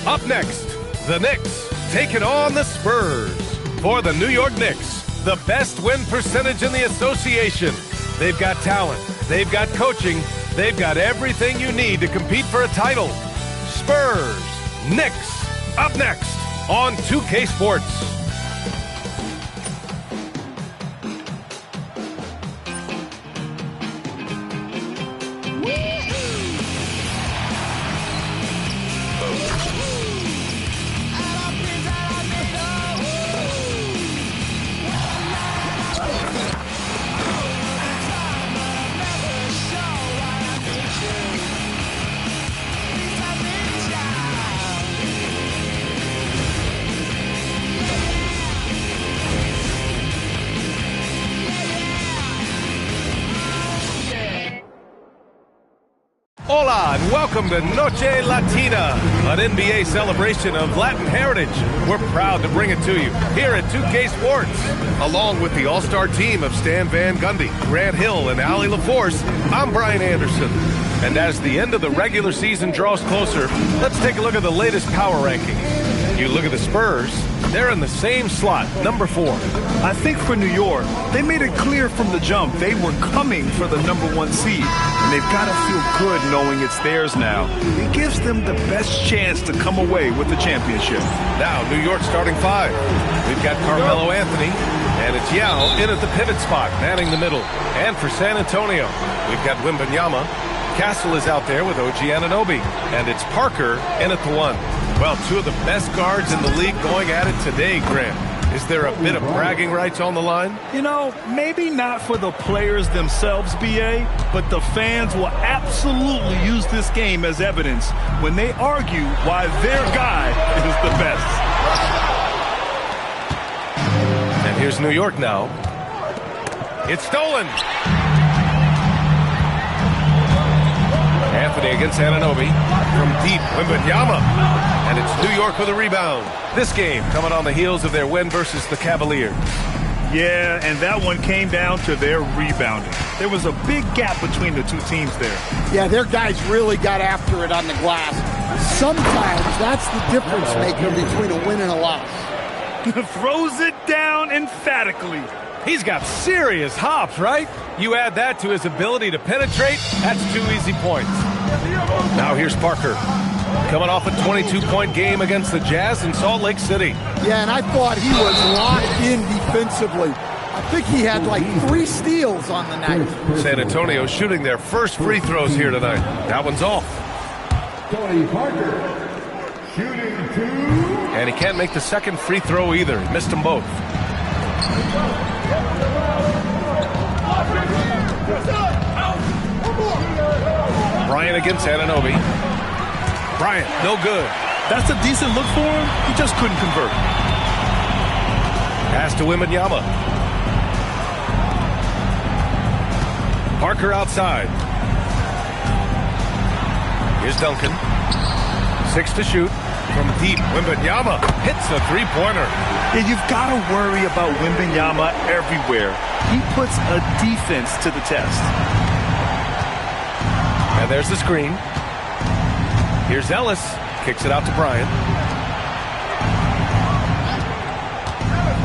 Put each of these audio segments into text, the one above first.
Up next, the Knicks taking on the Spurs. For the New York Knicks, the best win percentage in the association. They've got talent, they've got coaching, they've got everything you need to compete for a title. Spurs, Knicks, up next on 2K Sports. Hola and welcome to Noche Latina, an NBA celebration of Latin heritage. We're proud to bring it to you here at 2K Sports. Along with the all-star team of Stan Van Gundy, Grant Hill, and Allie LaForce, I'm Brian Anderson. And as the end of the regular season draws closer, let's take a look at the latest power rankings. You look at the Spurs, they're in the same slot, number 4. I think for New York, they made it clear from the jump they were coming for the number 1 seed. And they've got to feel good knowing it's theirs now. It gives them the best chance to come away with the championship. Now, New York starting 5. We've got Carmelo Anthony, and it's Yao in at the pivot spot, manning the middle. And for San Antonio, we've got Wembanyama. Castle is out there with OG Anunoby, and it's Parker in at the 1. Well, 2 of the best guards in the league going at it today, Grant. Is there a bit of bragging rights on the line? You know, maybe not for the players themselves, BA, but the fans will absolutely use this game as evidence when they argue why their guy is the best. And here's New York now. It's stolen. Anthony against Anunoby. From deep, Wembanyama. And it's New York with a rebound. This game coming on the heels of their win versus the Cavaliers. Yeah, and that one came down to their rebounding. There was a big gap between the 2 teams there. Yeah, their guys really got after it on the glass. Sometimes that's the difference maker between a win and a loss. Throws it down emphatically. He's got serious hops, right? You add that to his ability to penetrate, that's 2 easy points. Now here's Parker. Coming off a 22-point game against the Jazz in Salt Lake City. Yeah, and I thought he was locked in defensively. I think he had like 3 steals on the night. San Antonio shooting their first free throws here tonight. That one's off. Tony Parker, shooting 2. And he can't make the second free throw either. He missed them both. Bryant against Anunoby. Bryant, no good. That's a decent look for him. He just couldn't convert. Pass to Wembanyama. Parker outside. Here's Duncan. 6 to shoot. From deep, Wembanyama hits a 3-pointer. Yeah, you've got to worry about Wembanyama everywhere. He puts a defense to the test. And there's the screen. Here's Ellis. Kicks it out to Bryant.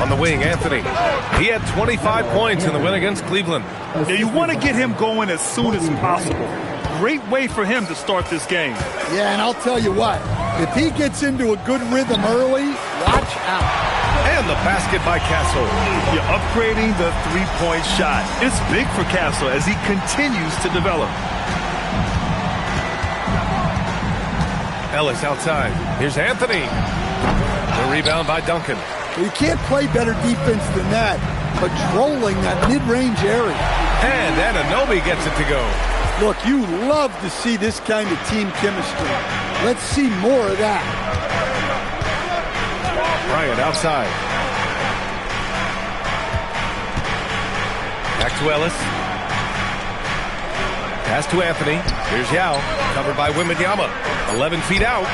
On the wing, Anthony. He had 25 points in the win against Cleveland. Yeah, you want to get him going as soon as possible. Great way for him to start this game. Yeah, and I'll tell you what. If he gets into a good rhythm early, watch out. And the basket by Castle. You're upgrading the 3-point shot. It's big for Castle as he continues to develop. Ellis outside. Here's Anthony. The rebound by Duncan. You can't play better defense than that, patrolling that mid-range area. And Anunoby gets it to go. Look, you love to see this kind of team chemistry. Let's see more of that. Bryant outside. Back to Ellis. Pass to Anthony. Here's Yao. Covered by Wembanyama. 11 feet out.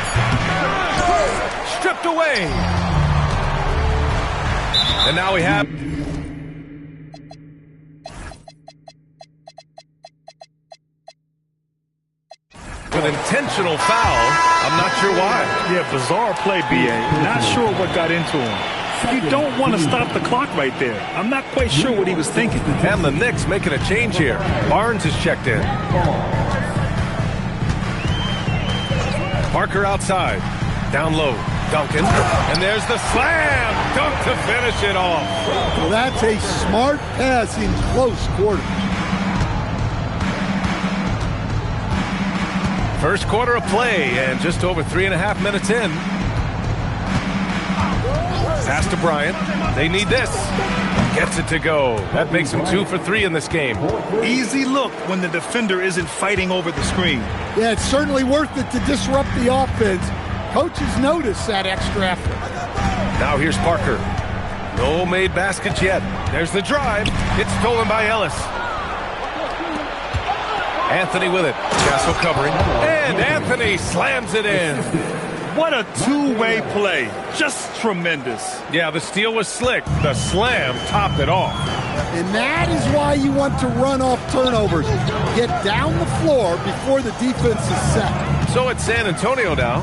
Stripped away. And now we have... with intentional foul. I'm not sure why. Yeah, bizarre play, B.A. Not sure what got into him. You don't want to stop the clock right there. I'm not quite sure what he was thinking. And the Knicks making a change here. Barnes is checked in. Parker outside. Down low. Duncan. And there's the slam. Dunk to finish it off. Well, that's a smart pass in close quarters. First quarter of play and just over 3.5 minutes in. Pass to Bryant. They need this. Gets it to go. That makes him 2 for 3 in this game. Easy look when the defender isn't fighting over the screen. Yeah, it's certainly worth it to disrupt the offense. Coaches notice that extra effort. Now here's Parker. No made baskets yet. There's the drive. It's stolen by Ellis. Anthony with it. Castle covering. And Anthony slams it in. What a two-way play. Just tremendous. Yeah, the steal was slick. The slam topped it off. And that is why you want to run off turnovers. Get down the floor before the defense is set. So it's San Antonio now.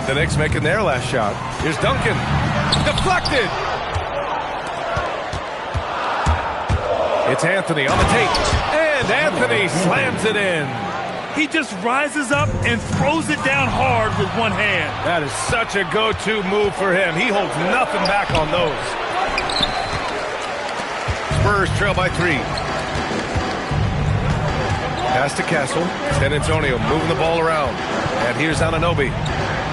The Knicks making their last shot. Here's Duncan. Deflected. It's Anthony on the tape. And Anthony slams it in. He just rises up and throws it down hard with one hand. That is such a go-to move for him. He holds nothing back on those. Spurs trail by 3. Pass to Castle. San Antonio moving the ball around. And here's Anunoby.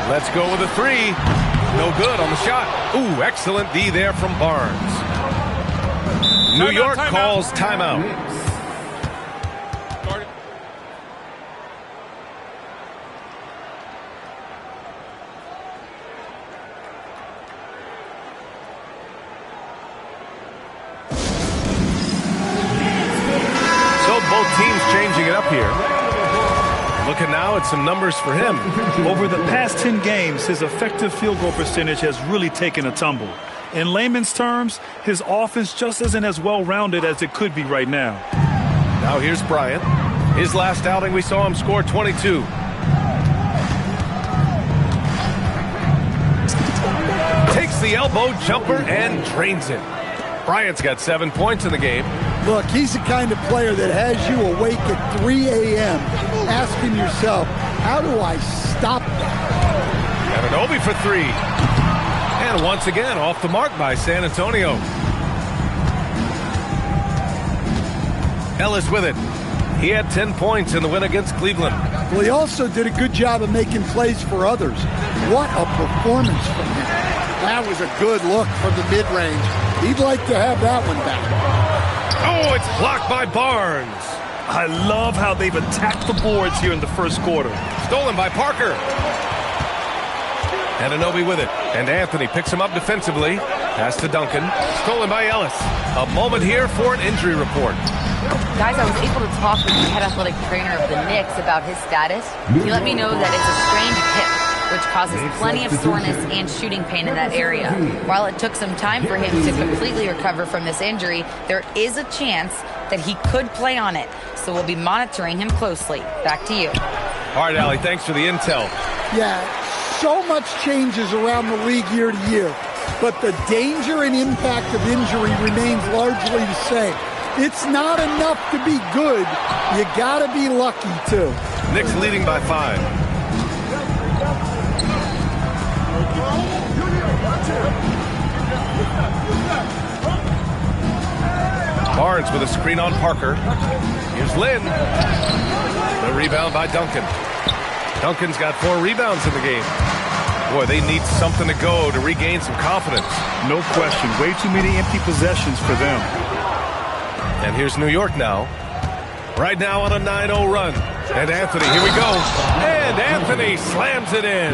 Let's go with a 3. No good on the shot. Ooh, excellent D there from Barnes. New York calls timeout. Both teams changing it up here. Looking now at some numbers for him. Over the past 10 games, his effective field goal percentage has really taken a tumble. In layman's terms, his offense just isn't as well-rounded as it could be right now. Now here's Bryant. His last outing, we saw him score 22. Takes the elbow jumper and drains it. Bryant's got 7 points in the game. Look, he's the kind of player that has you awake at 3 a.m. asking yourself, how do I stop that? Anunoby for 3. And once again, off the mark by San Antonio. Ellis with it. He had 10 points in the win against Cleveland. Well, he also did a good job of making plays for others. What a performance from him. That was a good look from the mid-range. He'd like to have that one back. Oh, it's blocked by Barnes. I love how they've attacked the boards here in the first quarter. Stolen by Parker. Anunoby with it. And Anthony picks him up defensively. Pass to Duncan. Stolen by Ellis. A moment here for an injury report. Guys, I was able to talk with the head athletic trainer of the Knicks about his status. He let me know that it's a strained hip, which causes plenty of soreness and shooting pain in that area. While it took some time for him to completely recover from this injury, there is a chance that he could play on it. So we'll be monitoring him closely. Back to you. All right, Allie, thanks for the intel. Yeah, so much changes around the league year to year, but the danger and impact of injury remains largely the same. It's not enough to be good. You got to be lucky, too. Knicks leading by 5. Barnes with a screen on Parker. Here's Lynn. The rebound by Duncan. Duncan's got 4 rebounds in the game. Boy, they need something to go to regain some confidence. No question. Way too many empty possessions for them. And here's New York now. Right now on a 9-0 run. And Anthony, here we go. And Anthony slams it in.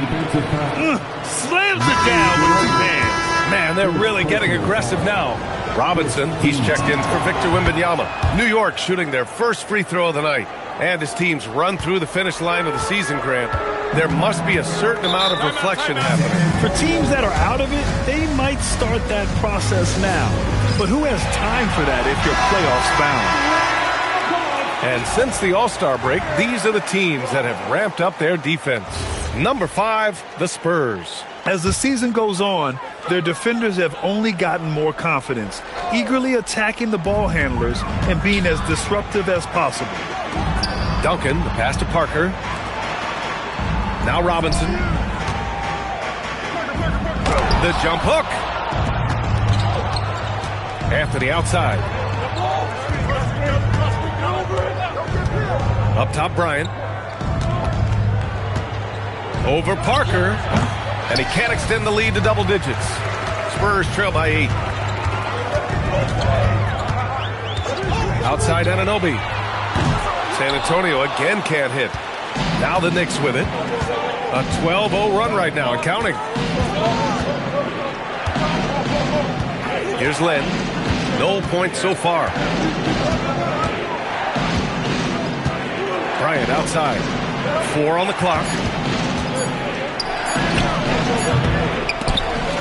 Slams it down with 2 hands. Man, they're really getting aggressive now. Robinson, he's checked in for Victor Wembanyama. New York shooting their first free throw of the night. And his team's run through the finish line of the season, Grant. There must be a certain amount of reflection happening. For teams that are out of it, they might start that process now. But who has time for that if you're playoffs bound? And since the All-Star break, these are the teams that have ramped up their defense. Number 5, the Spurs. As the season goes on, their defenders have only gotten more confidence, eagerly attacking the ball handlers and being as disruptive as possible. Duncan, the pass to Parker. Now Robinson. The jump hook. Anthony outside. Up top, Bryant. Over Parker. And he can't extend the lead to double digits. Spurs trail by 8. Outside Anunoby. San Antonio again can't hit. Now the Knicks with it. A 12-0 run right now and counting. Here's Len. No points so far. Bryant outside. 4 on the clock.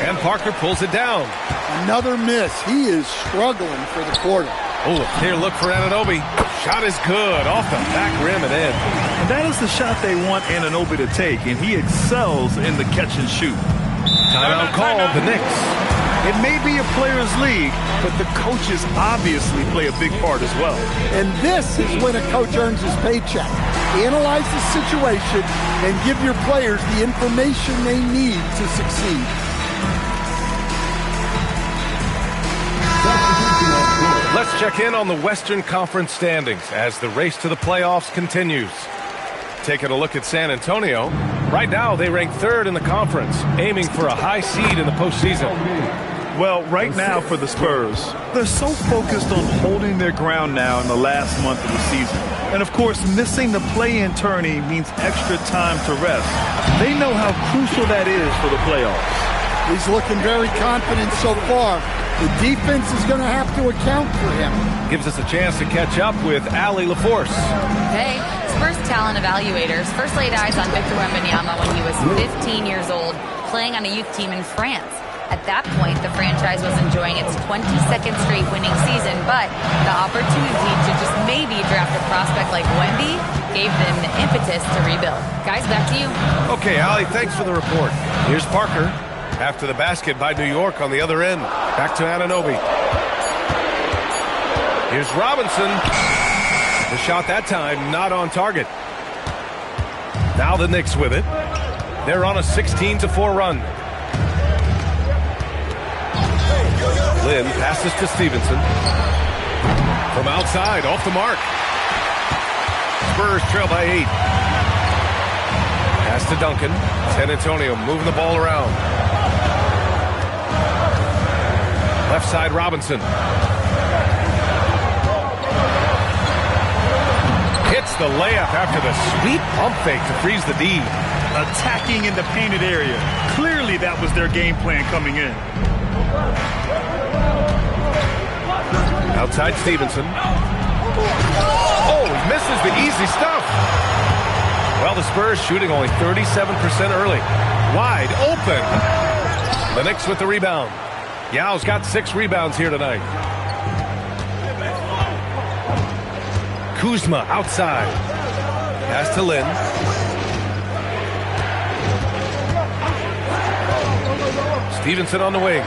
And Parker pulls it down. Another miss. He is struggling for the quarter. Oh, a clear look for Anunoby. Shot is good. Off the back rim and in. And that is the shot they want Anunoby to take, and he excels in the catch and shoot. Timeout called, the Knicks. It may be a players' league, but the coaches obviously play a big part as well. And this is when a coach earns his paycheck. Analyze the situation and give your players the information they need to succeed. Let's check in on the Western Conference standings as the race to the playoffs continues. Taking a look at San Antonio. Right now, they rank 3rd in the conference, aiming for a high seed in the postseason. Well, right now for the Spurs, they're so focused on holding their ground now in the last month of the season. And, of course, missing the play-in tourney means extra time to rest. They know how crucial that is for the playoffs. He's looking very confident so far. The defense is going to have to account for him. Gives us a chance to catch up with Allie LaForce. Hey, Spurs talent evaluators first laid eyes on Victor Wembanyama when he was 15 years old, playing on a youth team in France. At that point, the franchise was enjoying its 22nd straight winning season, but the opportunity to just maybe draft a prospect like Wemby gave them the impetus to rebuild. Guys, back to you. Okay, Allie, thanks for the report. Here's Parker. After the basket by New York on the other end. Back to Anunoby. Here's Robinson. The shot that time not on target. Now the Knicks with it. They're on a 16-4 run. Lynn passes to Stevenson. From outside, off the mark. Spurs trail by 8. Pass to Duncan. San Antonio moving the ball around. Left side, Robinson. Hits the layup after the sweet pump fake to freeze the D. Attacking in the painted area. Clearly that was their game plan coming in. Outside Stevenson. Oh, he misses the easy stuff. Well, the Spurs shooting only 37% early. Wide open. The Knicks with the rebound. Yao's got 6 rebounds here tonight. Kuzma outside. Pass to Lynn. Stevenson on the wing.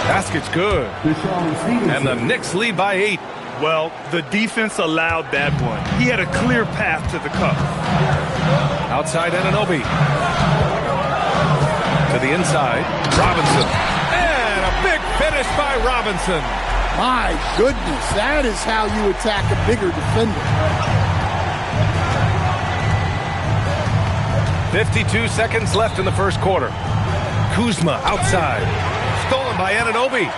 Basket's good. And the Knicks lead by 8. Well, the defense allowed that one. He had a clear path to the cup. Outside Anunoby. To the inside. Robinson. And a big finish by Robinson. My goodness, that is how you attack a bigger defender. 52 seconds left in the first quarter. Kuzma outside. Stolen by Anunoby.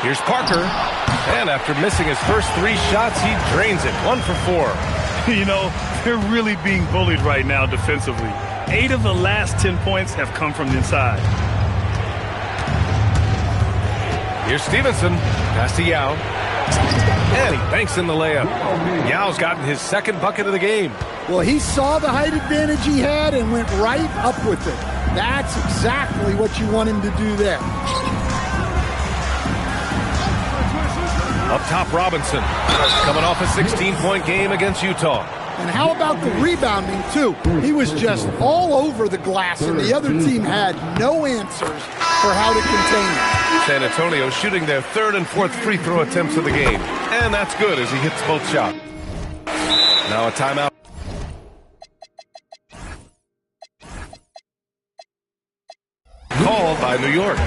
Here's Parker. And after missing his first 3 shots, he drains it. 1 for 4. You know, they're really being bullied right now defensively. 8 of the last 10 points have come from the inside. Here's Stevenson. Pass to Yao. And he banks in the layup. Yao's gotten his 2nd bucket of the game. Well, he saw the height advantage he had and went right up with it. That's exactly what you want him to do there. Up top, Robinson, coming off a 16-point game against Utah. And how about the rebounding, too? He was just all over the glass, and the other team had no answers for how to contain him. San Antonio shooting their third and fourth free throw attempts of the game. And that's good as he hits both shots. Now a timeout. Called by New York.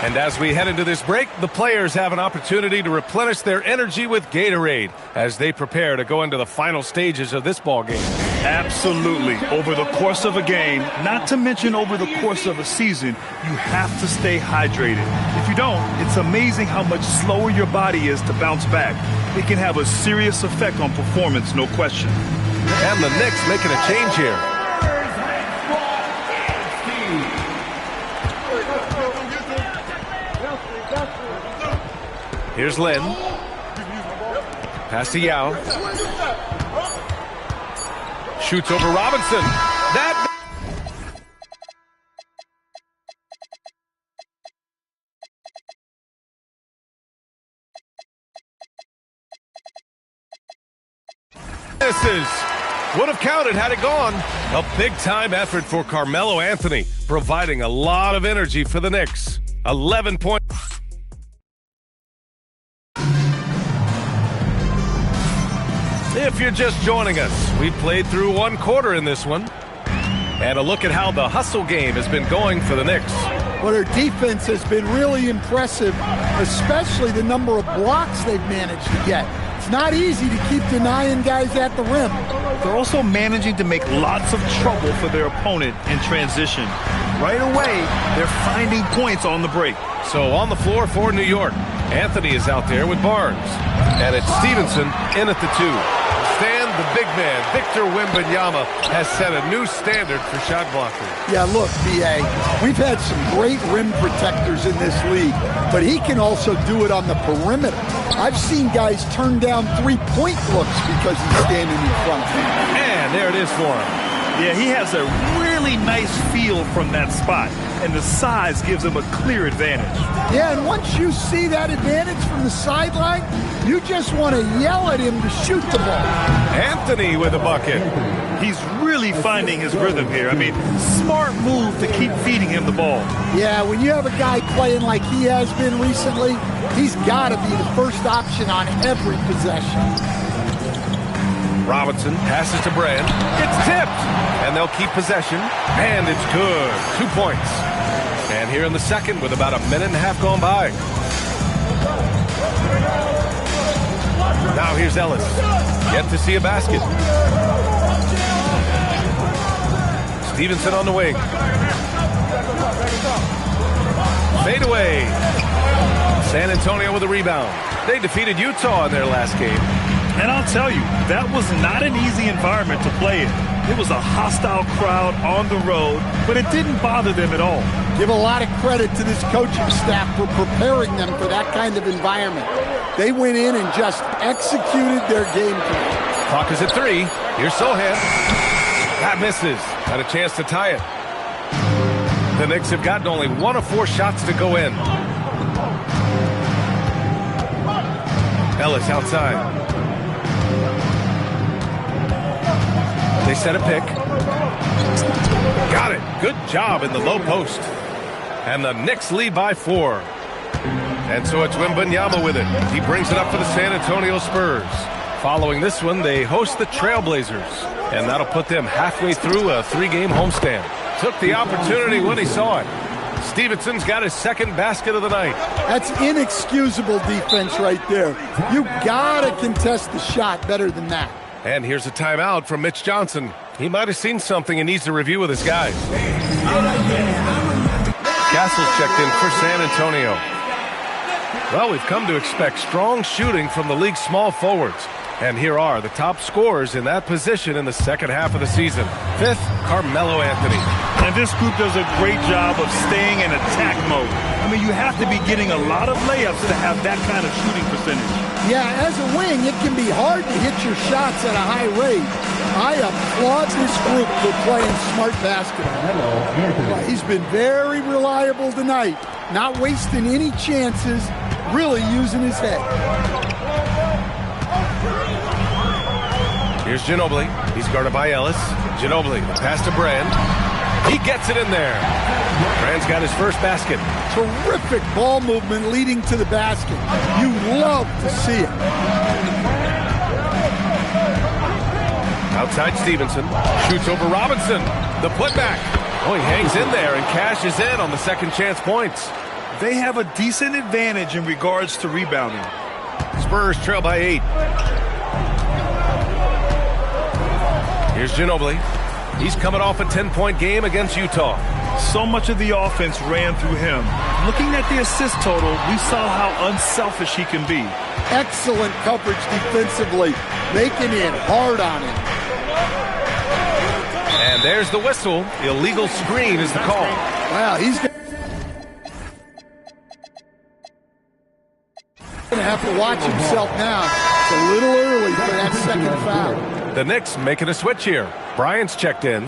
And as we head into this break, the players have an opportunity to replenish their energy with Gatorade as they prepare to go into the final stages of this ball game. Absolutely. Over the course of a game, not to mention over the course of a season, you have to stay hydrated. If you don't, it's amazing how much slower your body is to bounce back. It can have a serious effect on performance, no question. And the Knicks making a change here. Here's Lin. Pass to Yao. Shoots over Robinson. Would have counted had it gone. A big-time effort for Carmelo Anthony, providing a lot of energy for the Knicks. 11 points. If you're just joining us, we played through one quarter in this one. And a look at how the hustle game has been going for the Knicks. Well, their defense has been really impressive, especially the number of blocks they've managed to get. It's not easy to keep denying guys at the rim. They're also managing to make lots of trouble for their opponent in transition. Right away, they're finding points on the break. So on the floor for New York, Anthony is out there with Barnes. And it's Stevenson in at the 2. Stan, the big man, Victor Wembanyama, has set a new standard for shot blockers. Yeah, look, B.A., we've had some great rim protectors in this league, but he can also do it on the perimeter. I've seen guys turn down three-point looks because he's standing in front of them. And there it is for him. Yeah, he has a really nice feel from that spot, and the size gives him a clear advantage. Yeah, and once you see that advantage from the sideline, you just want to yell at him to shoot the ball. Anthony with a bucket. He's really finding his rhythm here. I mean, smart move to keep feeding him the ball. Yeah, when you have a guy playing like he has been recently, he's got to be the first option on every possession. Robinson passes to Brand. It's tipped. And they'll keep possession. And it's good. 2 points. And here in the second with about a minute and a half gone by. Now here's Ellis. Yet to see a basket. Stevenson on the wing. Fade away. San Antonio with a rebound. They defeated Utah in their last game. And I'll tell you, that was not an easy environment to play in. It was a hostile crowd on the road, but it didn't bother them at all. Give a lot of credit to this coaching staff for preparing them for that kind of environment. They went in and just executed their game plan. Clock is at 3. Here's Sohan. That misses. Had a chance to tie it. The Knicks have gotten only 1 of 4 shots to go in. Ellis outside. They set a pick. Got it. Good job in the low post. And the Knicks lead by 4. And so it's Wembanyama with it. He brings it up for the San Antonio Spurs. Following this one, they host the Trailblazers. And that'll put them halfway through a 3-game homestand. Took the opportunity when he saw it. Stevenson's got his second basket of the night. That's inexcusable defense right there. You gotta contest the shot better than that. And here's a timeout from Mitch Johnson. He might have seen something and needs to review with his guys. Castle's checked in for San Antonio. Well, we've come to expect strong shooting from the league's small forwards. And here are the top scorers in that position in the second half of the season. 5th, Carmelo Anthony. And this group does a great job of staying in attack mode. I mean, you have to be getting a lot of layups to have that kind of shooting percentage. Yeah, as a wing, it can be hard to hit your shots at a high rate. I applaud this group for playing smart basketball. He's been very reliable tonight, not wasting any chances, really using his head. Here's Ginobili. He's guarded by Ellis. Ginobili, pass to Brand. He gets it in there. Brand's got his first basket. Terrific ball movement leading to the basket. You love to see it. Outside Stevenson. Shoots over Robinson. The putback. Oh, he hangs in there and cashes in on the second chance points. They have a decent advantage in regards to rebounding. Spurs trail by 8. Here's Ginobili. He's coming off a 10-point game against Utah. So much of the offense ran through him. Looking at the assist total, we saw how unselfish he can be. Excellent coverage defensively, making it hard on him. And there's the whistle. Illegal screen is the call. Wow, he's going to have to watch himself now. It's a little early for that second foul. The Knicks making a switch here. Bryant's checked in.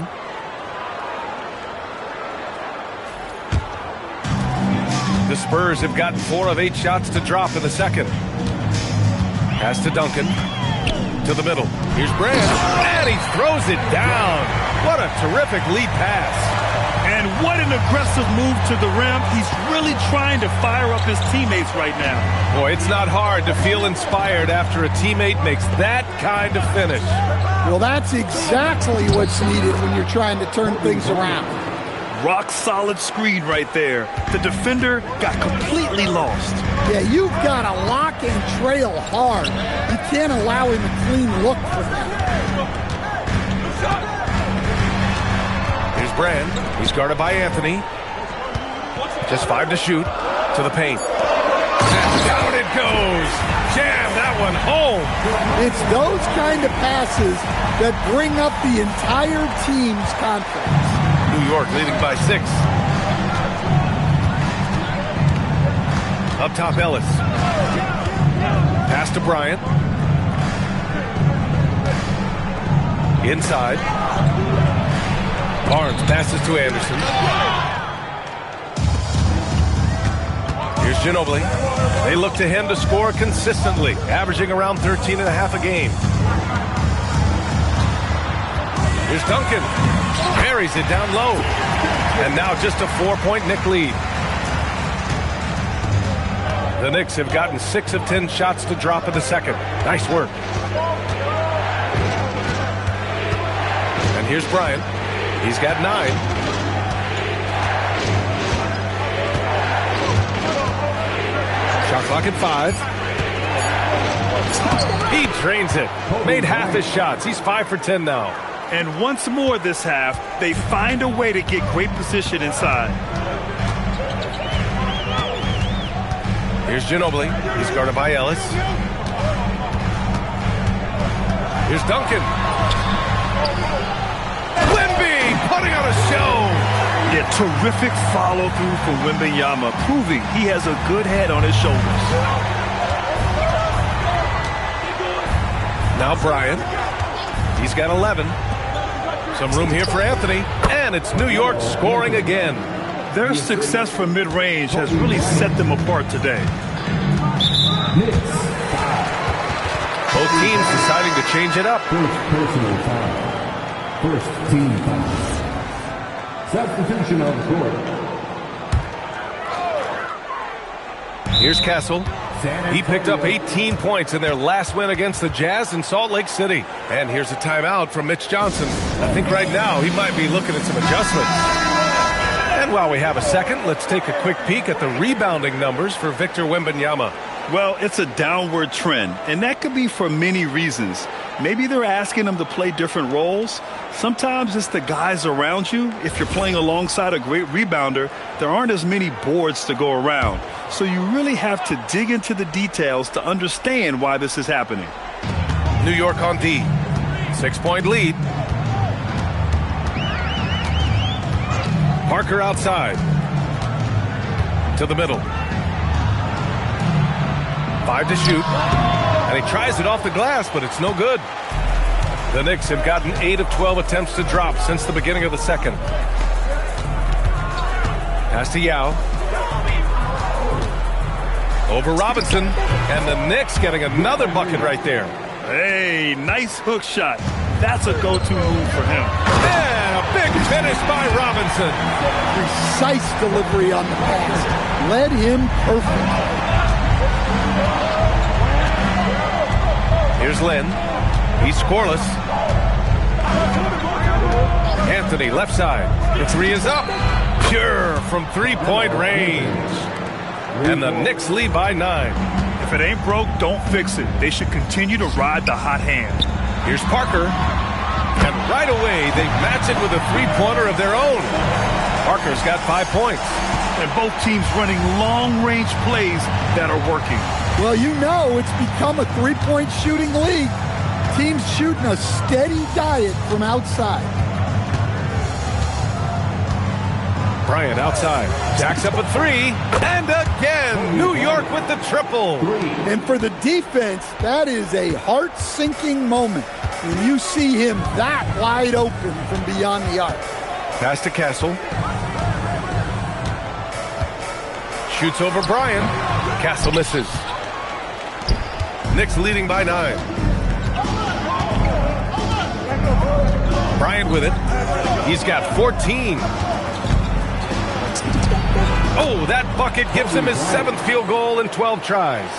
The Spurs have gotten 4 of 8 shots to drop in the second. Pass to Duncan. To the middle. Here's Brand. And he throws it down. What a terrific lead pass. And what an aggressive move to the rim. He's really trying to fire up his teammates right now. Boy, it's not hard to feel inspired after a teammate makes that kind of finish. Well, that's exactly what's needed when you're trying to turn things around. Rock solid screen right there. The defender got completely lost. Yeah, you've got to lock and trail hard. You can't allow him a clean look for that. Here's Brand. He's guarded by Anthony. Just 5 to shoot. To the paint. And down it goes. Jam that one home. It's those kind of passes that bring up the entire team's confidence. New York leading by 6. Up top, Ellis. Pass to Bryant. Inside. Barnes passes to Anderson. Here's Ginobili. They look to him to score consistently, averaging around 13.5 a game. Here's Duncan. Carries it down low. And now just a 4-point Knick lead. The Knicks have gotten 6 of 10 shots to drop in the second. Nice work. And here's Bryant. He's got 9. Shot clock at 5. He drains it. Made half his shots. He's 5 for 10 now. And once more this half, they find a way to get great position inside. Here's Ginobili. He's guarded by Ellis. Here's Duncan. Wemby putting on a show. Yeah, terrific follow-through from Wembanyama, proving he has a good head on his shoulders. Now Bryant. He's got 11. Some room here for Anthony. And it's New York scoring again. Their success from mid-range has really set them apart today. Both teams deciding to change it up. First personal foul. First team foul. Substitution on the court. Here's Castle. He picked up 18 points in their last win against the Jazz in Salt Lake City. And here's a timeout from Mitch Johnson. I think right now he might be looking at some adjustments. And while we have a second, let's take a quick peek at the rebounding numbers for Victor Wembanyama. Well, it's a downward trend, and that could be for many reasons. Maybe they're asking him to play different roles. Sometimes it's the guys around you. If you're playing alongside a great rebounder, there aren't as many boards to go around. So you really have to dig into the details to understand why this is happening. New York on D. 6-point lead. Parker outside. To the middle. 5 to shoot. And he tries it off the glass, but it's no good. The Knicks have gotten 8 of 12 attempts to drop since the beginning of the second. Pass to Yao. Over Robinson. And the Knicks getting another bucket right there. Hey, nice hook shot. That's a go-to move for him. And a big finish by Robinson. Precise delivery on the pass. Led him perfect. Here's Lynn. He's scoreless. Anthony, left side. The three is up. Pure from three-point range. And the Knicks lead by 9. If it ain't broke, don't fix it. They should continue to ride the hot hand. Here's Parker. And right away, they match it with a three-pointer of their own. Parker's got 5 points. And both teams running long-range plays that are working. Well, you know it's become a three-point shooting league. Teams shooting a steady diet from outside. Bryant outside. Jacks up a three. And again, New York with the triple. And for the defense, that is a heart-sinking moment when you see him that wide open from beyond the arc. Pass to Castle. Shoots over Bryant. Castle misses. Knicks leading by 9. Bryant with it. He's got 14. Oh, that bucket gives him his 7th field goal in 12 tries.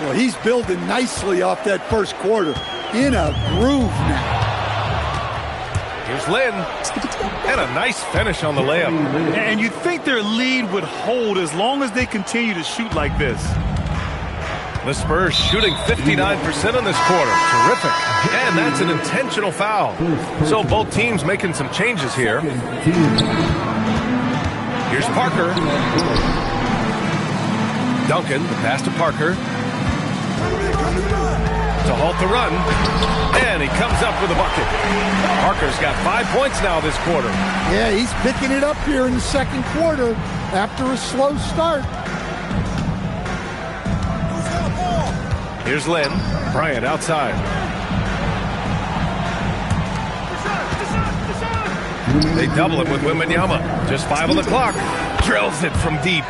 Well, he's building nicely off that first quarter. In a groove now. Here's Lynn. And a nice finish on the layup. And you'd think their lead would hold as long as they continue to shoot like this. The Spurs shooting 59% in this quarter. Terrific. And that's an intentional foul. So both teams making some changes here. Here's Parker. Duncan, the pass to Parker. To halt the run. And he comes up with a bucket. Parker's got 5 points now this quarter. Yeah, he's picking it up here in the second quarter after a slow start. Here's Lynn. Bryant outside. They double him with Wembanyama. Just 5 on the clock. Drills it from deep.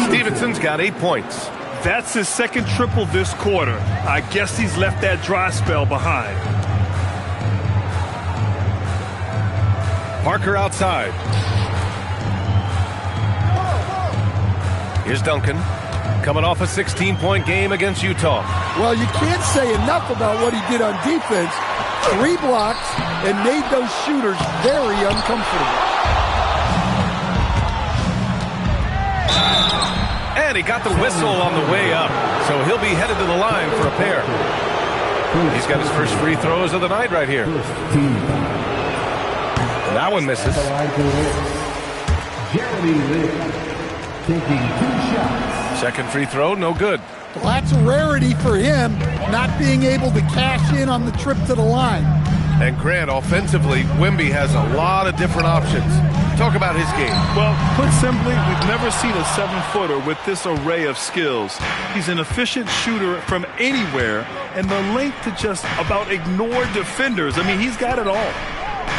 Stevenson's got 8 points. That's his second triple this quarter. I guess he's left that dry spell behind. Parker outside. Here's Duncan. Coming off a 16-point game against Utah. Well, you can't say enough about what he did on defense. 3 blocks and made those shooters very uncomfortable. And he got the whistle on the way up. So he'll be headed to the line for a pair. He's got his first free throws of the night right here. That one misses. Taking 2 shots. Second free throw, no good. Well, that's a rarity for him, not being able to cash in on the trip to the line. And Grant, offensively, Wemby has a lot of different options. Talk about his game. Well, put simply, we've never seen a 7-footer with this array of skills. He's an efficient shooter from anywhere, and the length to just about ignore defenders. I mean, he's got it all.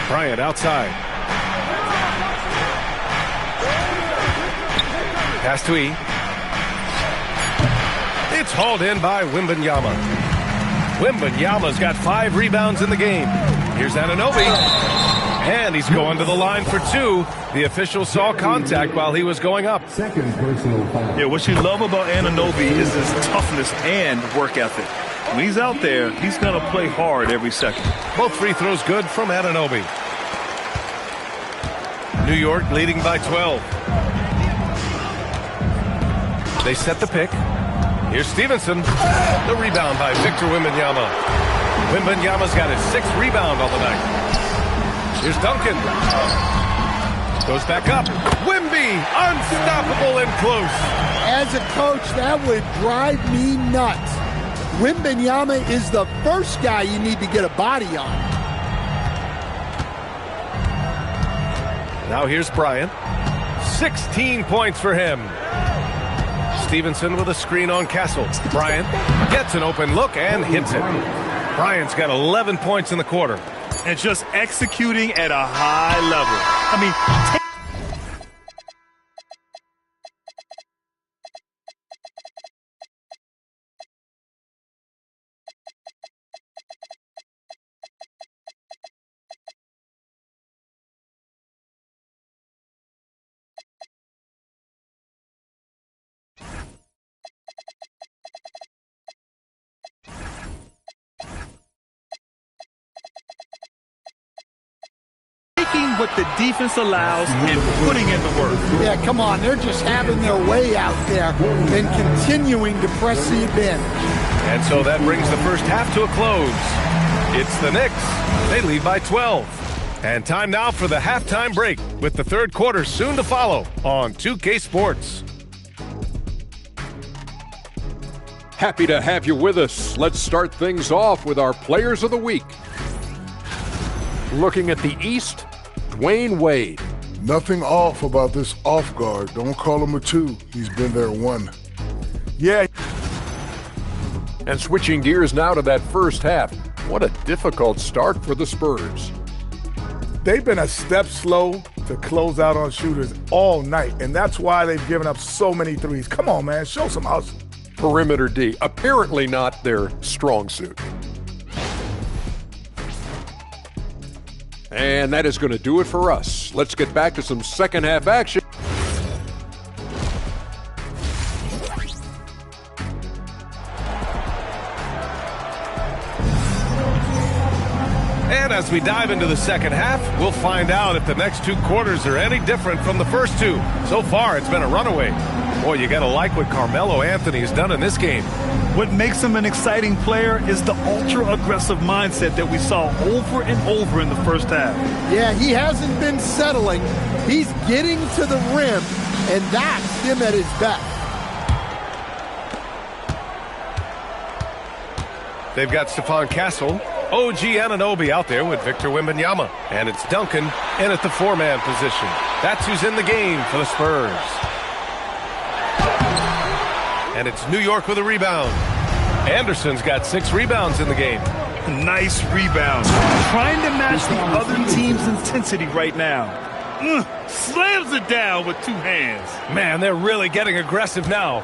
Bryant outside. Pass to E. It's hauled in by Wembanyama. Wembanyama's got 5 rebounds in the game. Here's Anunoby. And he's going to the line for 2. The official saw contact while he was going up. Second personal foul. Yeah, what you love about Anunoby is his toughness and work ethic. When he's out there, he's going to play hard every second. Both free throws good from Anunoby. New York leading by 12. They set the pick. Here's Stevenson. The rebound by Victor Wembanyama. Wembanyama's got his 6th rebound on the night. Here's Duncan. Goes back up. Wemby, unstoppable and close. As a coach, that would drive me nuts. Wembanyama is the first guy you need to get a body on. Now here's Bryant. 16 points for him. Stevenson with a screen on Castle. Bryant gets an open look and hits it. Bryant's got 11 points in the quarter. And just executing at a high level. I mean, what the defense allows and putting in the work. Yeah, come on. They're just having their way out there and continuing to press the advantage. And so that brings the first half to a close. It's the Knicks. They lead by 12. And time now for the halftime break, with the third quarter soon to follow on 2K Sports. Happy to have you with us. Let's start things off with our Players of the Week. Looking at the East, Dwayne Wade. Nothing off about this off guard. Don't call him a 2. He's been there 1. Yeah. And switching gears now to that first half. What a difficult start for the Spurs. They've been a step slow to close out on shooters all night, and that's why they've given up so many threes. Come on, man, show some hustle. Perimeter D, apparently not their strong suit. And that is going to do it for us. Let's get back to some second half action. And as we dive into the second half, we'll find out if the next 2 quarters are any different from the first 2. So far, it's been a runaway. Boy, you got to like what Carmelo Anthony has done in this game. What makes him an exciting player is the ultra-aggressive mindset that we saw over and over in the first half. Yeah, he hasn't been settling. He's getting to the rim, and that's him at his best. They've got Stephon Castle, OG Anunoby out there with Victor Wembanyama. And it's Duncan in at the 4-man position. That's who's in the game for the Spurs. And it's New York with a rebound. Anderson's got 6 rebounds in the game. Nice rebound. Trying to match the other team's intensity right now. Slams it down with 2 hands. Man, they're really getting aggressive now.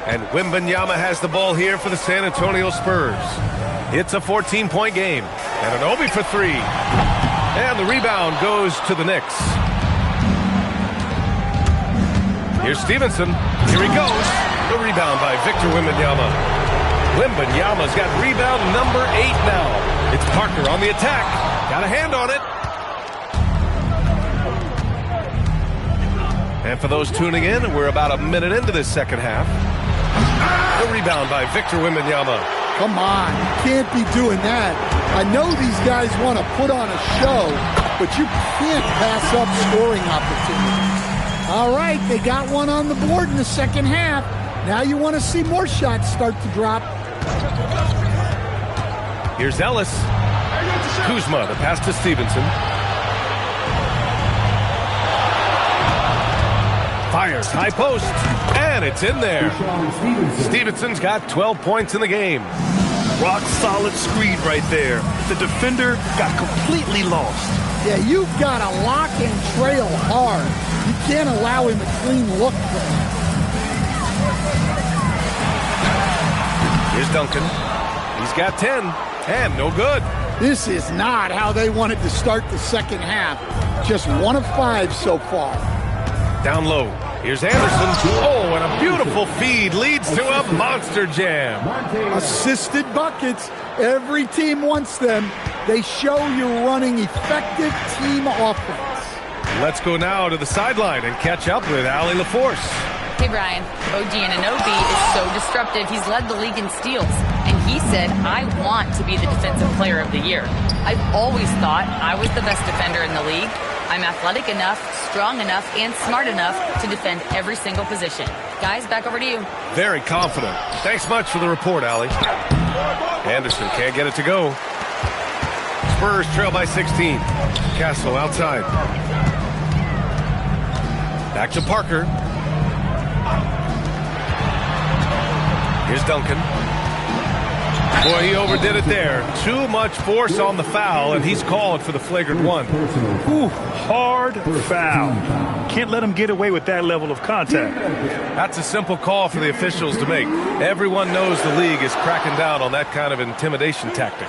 And Wembanyama has the ball here for the San Antonio Spurs. It's a 14-point game. And Anunoby for 3. And the rebound goes to the Knicks. Here's Stevenson. Here he goes. The rebound by Victor Wembanyama. Wembanyama's got rebound number 8 now. It's Parker on the attack. Got a hand on it. And for those tuning in, we're about a minute into this second half. The rebound by Victor Wembanyama. Come on, you can't be doing that. I know these guys want to put on a show, but you can't pass up scoring opportunities. All right, they got one on the board in the second half. Now you want to see more shots start to drop. Here's Ellis. Kuzma, the pass to Stevenson. Fires high post, and it's in there. Stevenson's got 12 points in the game. Rock solid screen right there. The defender got completely lost. Yeah, you've got to lock and trail hard. You can't allow him a clean look for him. Here's Duncan. He's got 10, and no good. This is not how they wanted to start the second half. Just 1 of 5 so far. Down low. Here's Anderson. Oh, and a beautiful feed leads to a monster jam. Assisted buckets. Every team wants them. They show you're running effective team offense. Let's go now to the sideline and catch up with Allie LaForce. Hey, Brian. OG Anunoby is so disruptive. He's led the league in steals. And he said, I want to be the defensive player of the year. I've always thought I was the best defender in the league. I'm athletic enough, strong enough, and smart enough to defend every single position. Guys, back over to you. Very confident. Thanks much for the report, Allie. Anderson can't get it to go. Spurs trail by 16. Castle outside. Back to Parker. Here's Duncan. Boy, he overdid it there. Too much force on the foul, and he's called for the flagrant 1. Ooh, hard foul. Can't let him get away with that level of contact. That's a simple call for the officials to make. Everyone knows the league is cracking down on that kind of intimidation tactic.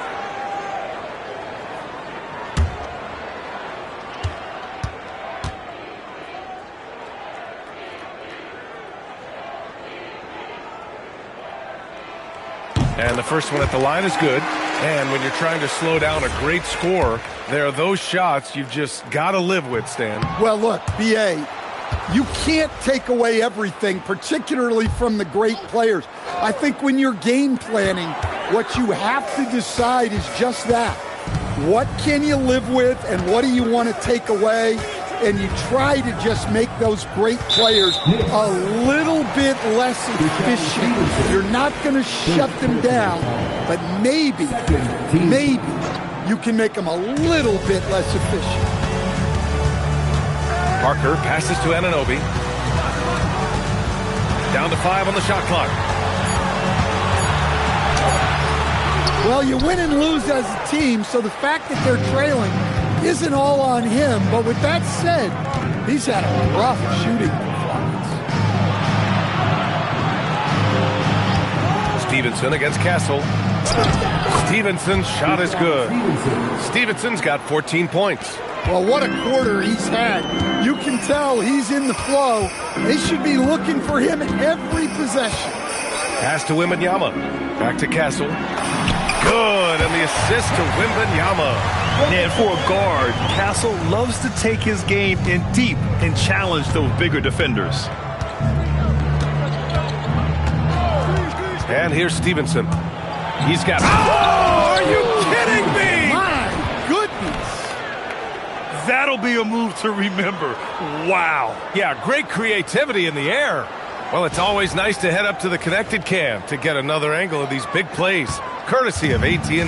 And the first one at the line is good. And when you're trying to slow down a great score, there are those shots you've just got to live with, Stan. Well, look, B.A., you can't take away everything, particularly from the great players. I think when you're game planning, what you have to decide is just that. What can you live with and what do you want to take away? And you try to just make those great players a little bit less efficient. You're not going to shut them down, but maybe you can make them a little bit less efficient. Parker passes to Anunoby. Down to 5 on the shot clock. Well, you win and lose as a team, so the fact that they're trailing isn't all on him. But with that said, he's had a rough shooting performance. Stevenson against Castle. Stevenson's shot is good. Stevenson's got 14 points. Well, what a quarter he's had. You can tell he's in the flow. They should be looking for him every possession. Pass to Wembanyama. Back to Castle. Good, and the assist to Wembanyama. And for a guard, Castle loves to take his game in deep and challenge those bigger defenders. And here's Stevenson. He's got... Oh, are you kidding me? My goodness. That'll be a move to remember. Wow. Yeah, great creativity in the air. Well, it's always nice to head up to the connected cam to get another angle of these big plays, courtesy of AT&T.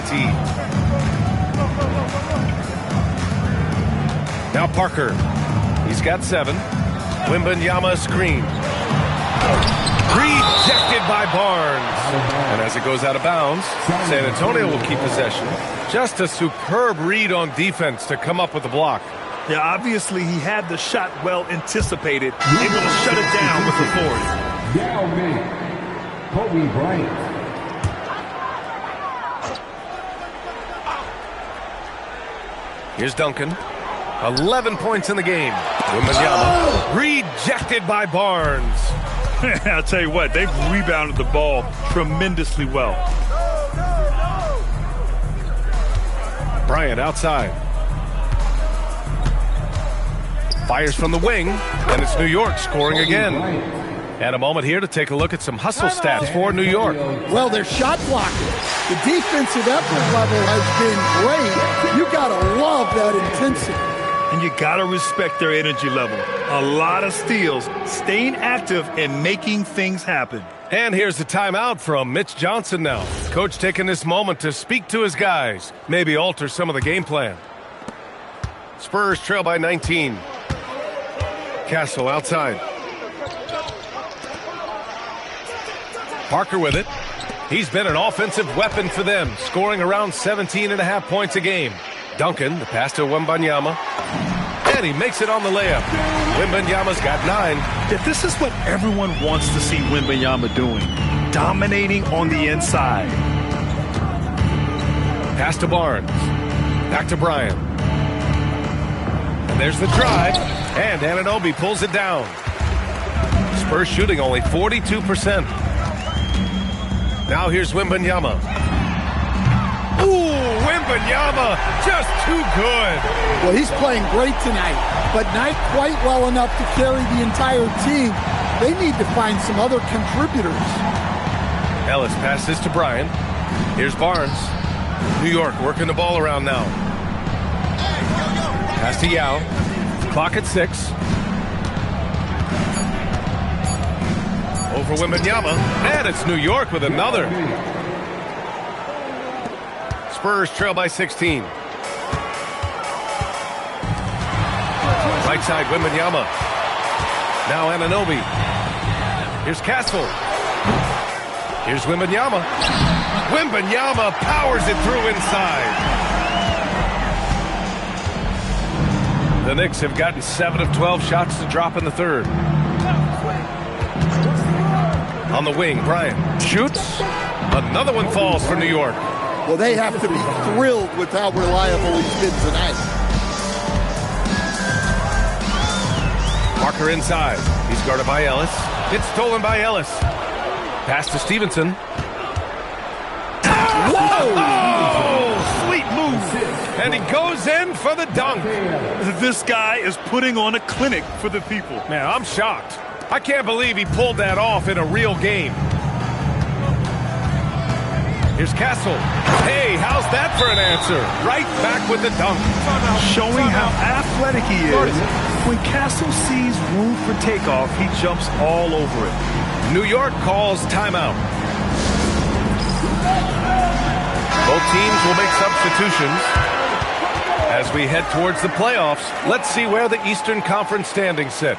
Now Parker. He's got 7. Wembanyama screen. Rejected by Barnes. And as it goes out of bounds, San Antonio will keep possession. Just a superb read on defense to come up with the block. Yeah, obviously he had the shot well anticipated, able to shut it down with authority. Yao Ming, Kobe Bryant. Here's Duncan. 11 points in the game. Wembanyama rejected by Barnes. I'll tell you what, they've rebounded the ball tremendously well. Bryant outside. Fires from the wing, and it's New York scoring again. And a moment here to take a look at some hustle stats for New York. Well, they're shot blocking. The defensive effort level has been great. You got to love that intensity. And you got to respect their energy level. A lot of steals, staying active and making things happen. And here's the timeout from Mitch Johnson now. Coach taking this moment to speak to his guys, maybe alter some of the game plan. Spurs trail by 19. Castle outside. Parker with it. He's been an offensive weapon for them, scoring around 17.5 points a game. Duncan, the pass to Wembanyama. And he makes it on the layup. Wembanyama's got 9. If this is what everyone wants to see Wembanyama doing, dominating on the inside. Pass to Barnes. Back to Bryant. And there's the drive. And Anunoby pulls it down. Spurs shooting only 42%. Now here's Wembanyama. Ooh, Wembanyama, just too good. Well, he's playing great tonight, but not quite well enough to carry the entire team. They need to find some other contributors. Ellis passes to Bryant. Here's Barnes. New York working the ball around now. Pass to Yao. Clock at 6. Over Wembanyama, and it's New York with another. Spurs trail by 16. Right side, Wembanyama. Now Anunoby. Here's Castle. Here's Wembanyama. Wembanyama powers it through inside. The Knicks have gotten 7 of 12 shots to drop in the third. On the wing, Bryant shoots. Another one falls for New York. Well, they have to be thrilled with how reliable he's been tonight. Parker inside. He's guarded by Ellis. It's stolen by Ellis. Pass to Stevenson. Whoa! Oh! And he goes in for the dunk. This guy is putting on a clinic for the people. Man, I'm shocked. I can't believe he pulled that off in a real game. Here's Castle. Hey, how's that for an answer? Right back with the dunk. Showing how athletic he is. When Castle sees room for takeoff, he jumps all over it. New York calls timeout. Both teams will make substitutions. As we head towards the playoffs, let's see where the Eastern Conference standings sit.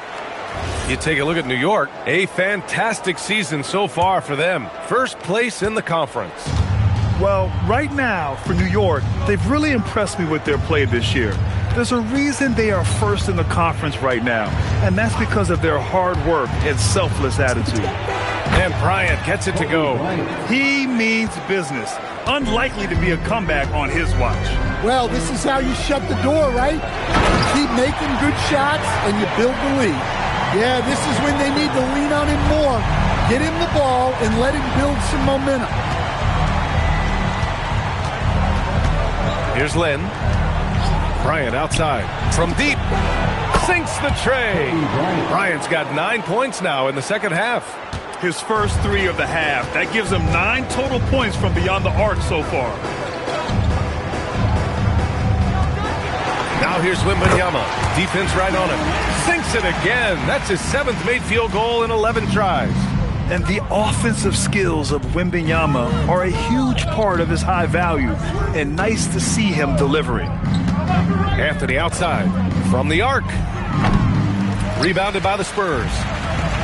You take a look at New York, a fantastic season so far for them. First place in the conference. Well, right now, for New York, they've really impressed me with their play this year. There's a reason they are first in the conference right now, and that's because of their hard work and selfless attitude. And Bryant gets it to go. He means business. Unlikely to be a comeback on his watch. Well, this is how you shut the door, right? You keep making good shots, and you build the lead. Yeah, this is when they need to lean on him more. Get him the ball and let him build some momentum. Here's Lynn. Bryant outside. From deep. Sinks the tray. Bryant's got 9 points now in the second half. His first 3 of the half. That gives him 9 total points from beyond the arc so far. Now here's Wembanyama. Defense right on him. Sinks it again. That's his 7th made field goal in 11 tries. And the offensive skills of Wembanyama are a huge part of his high value. And nice to see him delivering. Anthony outside. From the arc. Rebounded by the Spurs.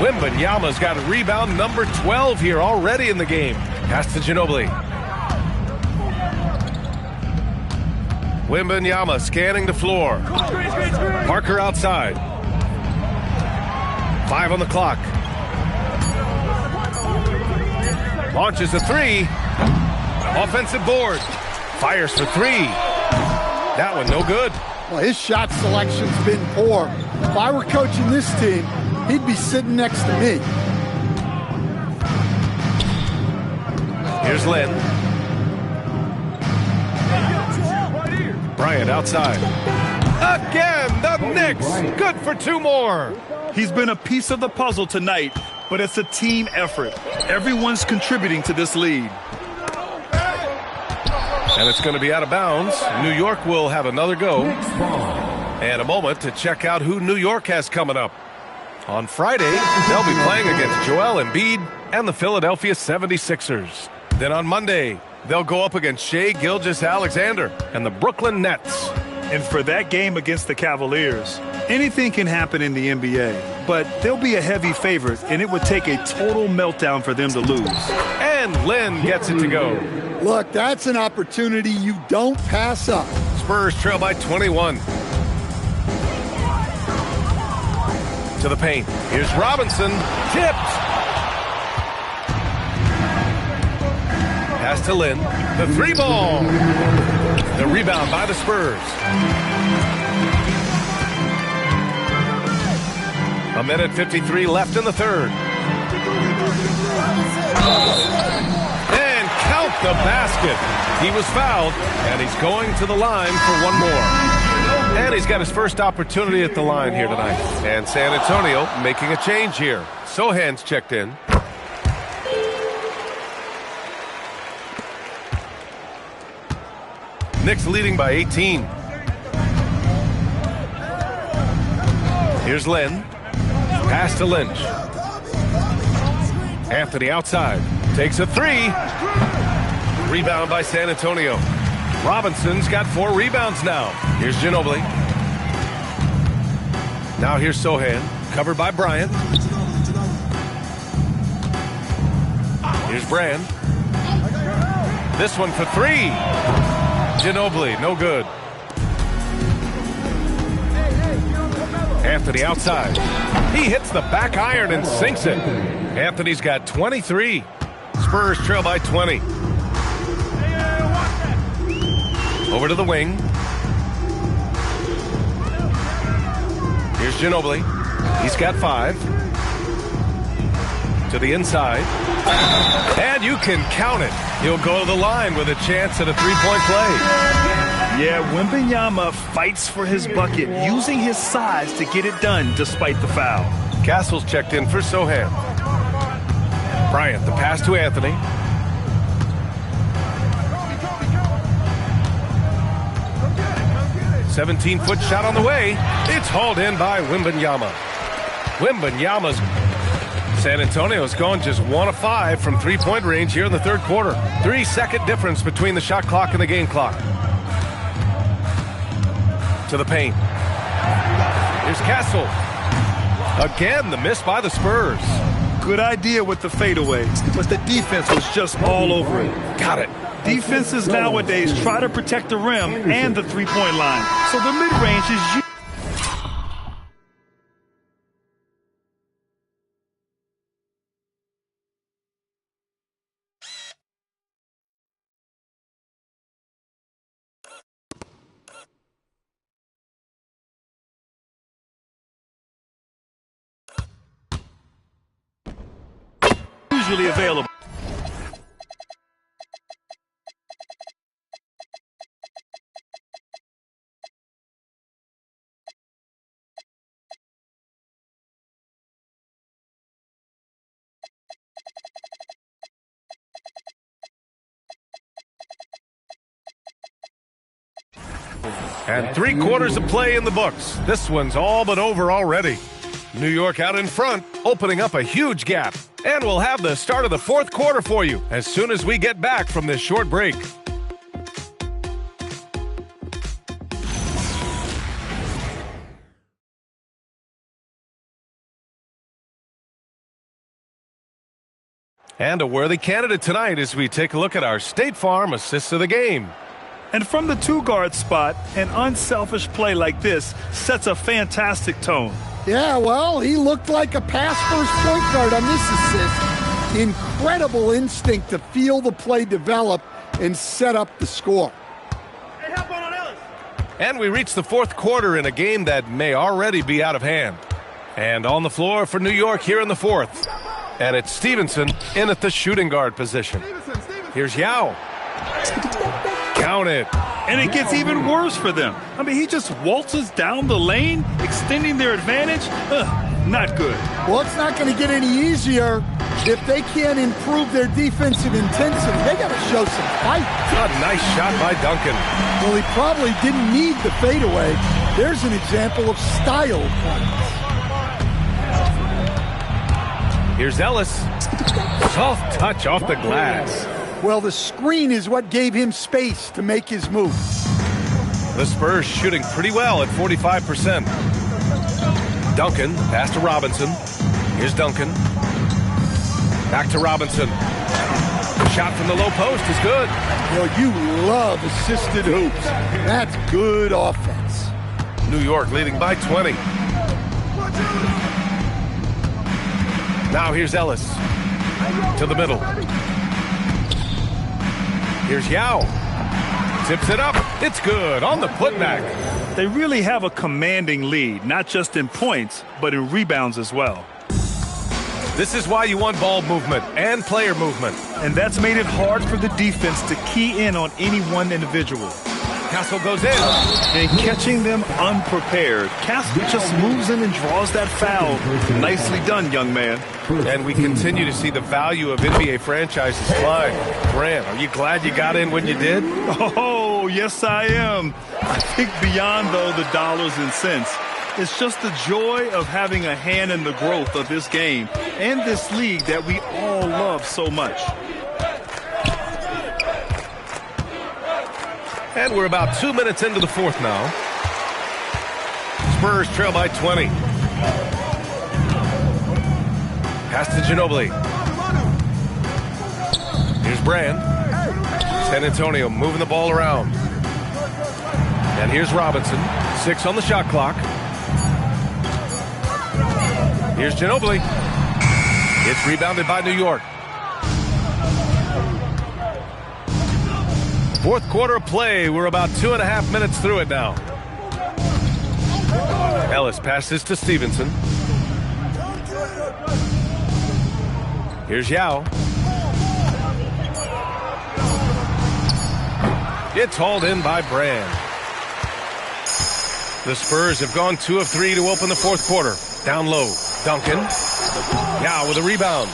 Wembanyama's got rebound number 12 here already in the game. Pass to Ginobili. Wembanyama scanning the floor. Parker outside. 5 on the clock. Launches a 3. Offensive board. Fires for 3. That one no good. Well, his shot selection's been poor. If I were coaching this team, he'd be sitting next to me. Here's Lynn. Bryant outside. Again, the Knicks. Good for 2 more. He's been a piece of the puzzle tonight, but it's a team effort. Everyone's contributing to this lead. And it's going to be out of bounds. New York will have another go. And a moment to check out who New York has coming up. On Friday, they'll be playing against Joel Embiid and the Philadelphia 76ers. Then on Monday, they'll go up against Shai Gilgeous-Alexander and the Brooklyn Nets. And for that game against the Cavaliers, anything can happen in the NBA, but they'll be a heavy favorite, and it would take a total meltdown for them to lose. And Lynn gets it to go. Look, that's an opportunity you don't pass up. Spurs trail by 21. To the paint. Here's Robinson. Tipped. Pass to Lynn. The 3-ball. The rebound by the Spurs. A minute 53 left in the third. And count the basket. He was fouled, and he's going to the line for one more. And he's got his first opportunity at the line here tonight. And San Antonio making a change here. Sohan's checked in. Knicks leading by 18. Here's Lynn. Pass to Lynch. Anthony outside. Takes a 3. Rebound by San Antonio. Robinson's got 4 rebounds now. Here's Ginobili. Now here's Sohan. Covered by Bryant. Here's Brand. This one for 3. Ginobili, no good. Anthony outside. He hits the back iron and sinks it. Anthony's got 23. Spurs trail by 20. Over to the wing. Here's Ginobili. He's got 5. To the inside. And you can count it. He'll go to the line with a chance at a 3-point play. Yeah, Wembanyama fights for his bucket, using his size to get it done despite the foul. Castle's checked in for Sohan. Bryant, the pass to Anthony. "17-foot shot on the way. It's hauled in by Wembanyama. Wembanyama's San Antonio's gone just 1 of 5 from three-point range here in the third quarter. 3-second difference between the shot clock and the game clock. To the paint. Here's Castle. Again, the miss by the Spurs. Good idea with the fadeaway, but the defense was just all over it. Got it. Defenses nowadays try to protect the rim and the three-point line, so the mid-range is usually available. And 3 quarters of play in the books. This one's all but over already. New York out in front, opening up a huge gap. And we'll have the start of the fourth quarter for you as soon as we get back from this short break. And a worthy candidate tonight as we take a look at our State Farm assists of the game. And from the two-guard spot, an unselfish play like this sets a fantastic tone. Yeah, well, he looked like a pass-first point guard on this assist. Incredible instinct to feel the play develop and set up the score. And we reach the fourth quarter in a game that may already be out of hand. And on the floor for New York here in the fourth. And it's Stevenson in at the shooting guard position. Here's Yao. Count it. And it gets even worse for them. I mean, he just waltzes down the lane, extending their advantage. Not good. Well, it's not going to get any easier if they can't improve their defensive intensity. They got to show some fight. A nice shot by Duncan. Well, he probably didn't need the fadeaway. There's an example of style points. Here's Ellis. Soft touch off the glass. Well, the screen is what gave him space to make his move. The Spurs shooting pretty well at 45%. Duncan, pass to Robinson. Here's Duncan. Back to Robinson. The shot from the low post is good. Well, you love assisted hoops. That's good offense. New York leading by 20. Now here's Ellis. To the middle. Here's Yao. Tips it up. It's good on the putback. They really have a commanding lead, not just in points, but in rebounds as well. This is why you want ball movement and player movement. And that's made it hard for the defense to key in on any one individual. Castle goes in. And catching them unprepared. Castle just moves in and draws that foul. Nicely done, young man. And we continue to see the value of NBA franchises climb. Grant, are you glad you got in when you did? Oh, yes, I am. I think beyond, though, the dollars and cents, it's just the joy of having a hand in the growth of this game and this league that we all love so much. And we're about 2 minutes into the fourth now. Spurs trail by 20. Pass to Ginobili. Here's Brand. San Antonio moving the ball around. And here's Robinson. 6 on the shot clock. Here's Ginobili. It's rebounded by New York. Fourth quarter of play. We're about 2.5 minutes through it now. Ellis passes to Stevenson. Here's Yao. It's hauled in by Brand. The Spurs have gone 2 of 3 to open the fourth quarter. Down low, Duncan. Yao with a rebound.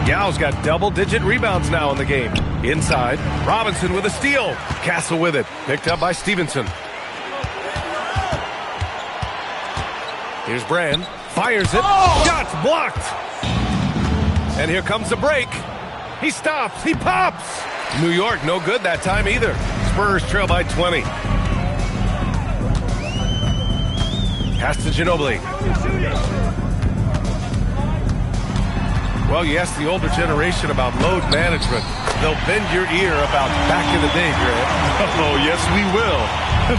Yao's got double-digit rebounds now in the game. Inside, Robinson with a steal. Castle with it. Picked up by Stevenson. Here's Brand. Fires it. Shots blocked. And here comes the break. He stops. He pops. New York no good that time either. Spurs trail by 20. Pass to Ginobili. Well, you ask the older generation about load management. They'll bend your ear about back in the day, Grant. Oh, yes, we will.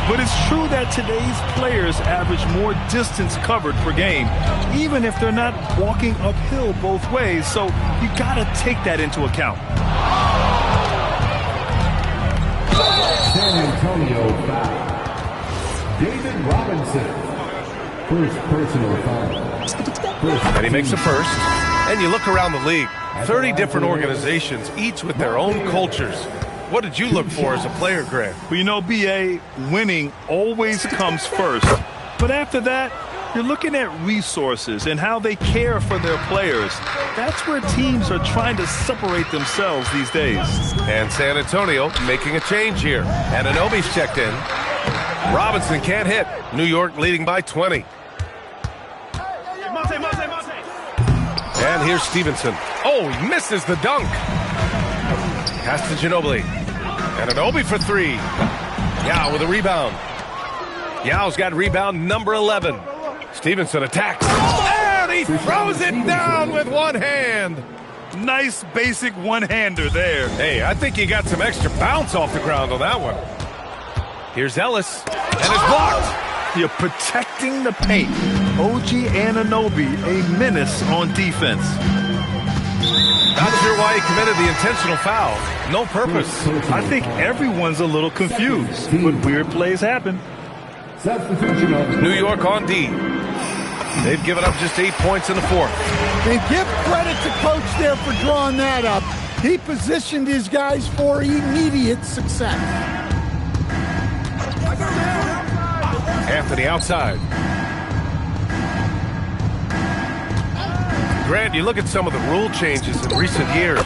But it's true that today's players average more distance covered per game, even if they're not walking uphill both ways. So you got to take that into account. San Antonio foul. David Robinson. First personal foul. And he makes a first. And you look around the league, 30 different organizations, each with their own cultures. What did you look for as a player, Grant? Well, you know, B.A., winning always comes first. But after that, you're looking at resources and how they care for their players. That's where teams are trying to separate themselves these days. And San Antonio making a change here. Anunoby's checked in. Robinson can't hit. New York leading by 20. And here's Stevenson. Oh, he misses the dunk. Pass to Ginobili. Anunoby for 3. Yao with a rebound. Yao's got rebound number 11. Stevenson attacks. And he throws it down with one hand. Nice basic one-hander there. Hey, I think he got some extra bounce off the ground on that one. Here's Ellis. And it's blocked. You're protecting the paint. OG Anunoby, a menace on defense. Not sure why he committed the intentional foul. No purpose. I think everyone's a little confused, but weird plays happen. New York on D. They've given up just 8 points in the fourth. And give credit to coach there for drawing that up. He positioned his guys for immediate success. Anthony outside. Grant, you look at some of the rule changes in recent years.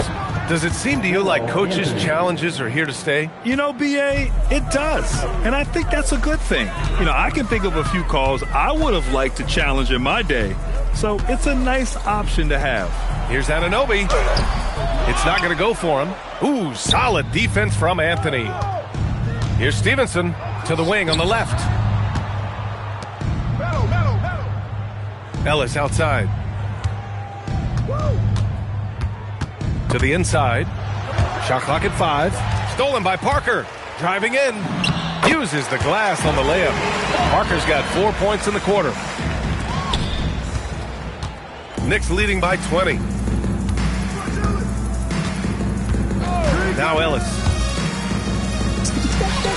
Does it seem to you like coaches' challenges are here to stay? You know, B.A., it does. And I think that's a good thing. You know, I can think of a few calls I would have liked to challenge in my day. So it's a nice option to have. Here's Anunoby. It's not going to go for him. Ooh, solid defense from Anthony. Here's Stevenson to the wing on the left. Ellis outside. To the inside. Shot clock at 5. Stolen by Parker. Driving in. Uses the glass on the layup. Parker's got 4 points in the quarter. Knicks leading by 20. Now Ellis.